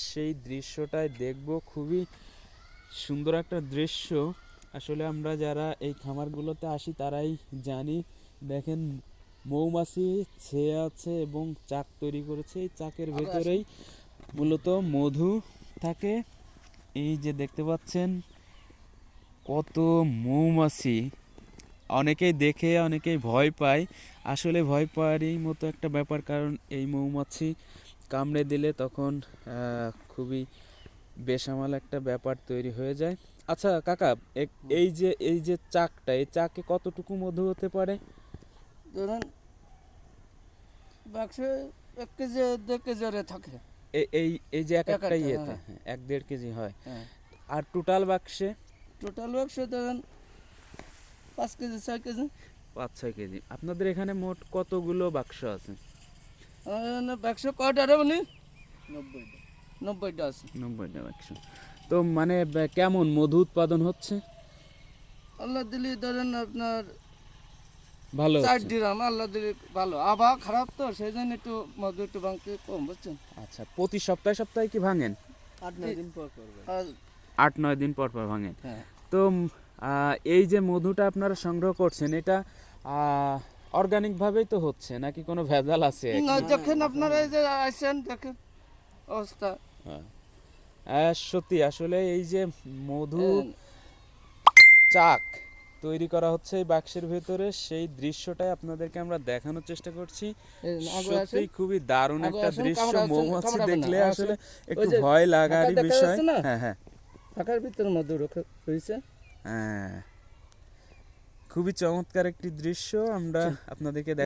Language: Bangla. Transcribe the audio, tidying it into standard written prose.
সেই দৃশ্যটাই দেখব। খুবই সুন্দর একটা দৃশ্য। আসলে আমরা যারা এই খামারগুলোতে আসি তারাই জানি। দেখেন, মৌমাছি ছেয়ে আছে এবং চাক তৈরি করেছে। এই চাকের ভেতরেই মূলত মধু থাকে। এই যে দেখতে পাচ্ছেন কত মৌমাছি। অনেকেই দেখে অনেকেই ভয় পায়। আসলে ভয় পাওয়ারই মতো একটা ব্যাপার, কারণ এই মৌমাছি কামড়ে দিলে তখন খুবই বেসামাল একটা ব্যাপার তৈরি হয়ে যায়। আচ্ছা কাকা, এই যে চাকটা, এই চাকে কতটুকু মধু হতে পারে? ধরুন বাক্সে 1 কেজি 2 কেজি ওরে থাকে। এই এই যে এক এক একটা একটা, ইয়েতে হ্যাঁ। 1-1.5 কেজি হয়। হ্যাঁ, আর টোটাল বাক্সে টোটাল বাক্সে ধরুন 5 কেজি 6 কেজি। 5-6 কেজি। আপনাদের এখানে মোট কতগুলো বাক্স আছে? আমার এখানে বাক্স কয়টা রে উনি? 90টা আছে। 90টা বাক্স। তো মানে কেমন মধু উৎপাদন হচ্ছে? আল্লাহ দিলি ধরেন আপনার ভালো 4 হচ্ছে। ডিরাম আল্লাহ দিলি ভালো। আবহাওয়া খারাপ তো সেই জন্য একটু মধু একটু ভাঙতে কম, বুঝছেন? আচ্ছা, প্রতি সপ্তাহে সপ্তাহে কি ভাঙেন? 8-9 দিন পর করবে। 8-9 দিন পর পর ভাঙেন। হ্যাঁ, তো এই যে মধুটা আপনারা সংগ্রহ করছেন, এটা অর্গানিক ভাবেই তো হচ্ছে নাকি কোনো ভেজাল আছে? না দেখেন আপনারা এই যে আসছেন দেখেন অবস্থা। সত্যি আসলে এই যে মধু এ, চাক তৈরি করা হচ্ছে এই বাক্সের ভেতরে, সেই দৃশ্যটাই আপনাদেরকে আমরা দেখানোর চেষ্টা করছি। আগে সত্যি আসেন, খুবই দারুণ আগে একটা আসেন, দৃশ্য। ক্যামেরা আছে, মৌমাছি ক্যামেরা দেখলে বানা, আসলে ওই একটু যে ভয় লাগারই ফাঁকা দেখা বিষয়। যাচ্ছে না? হ্যাঁ হ্যাঁ ফাঁকার ভিতরে মধু রয়েছে। হ্যাঁ, খুবই চমৎকার একটি দৃশ্য আমরা আপনাদেরকে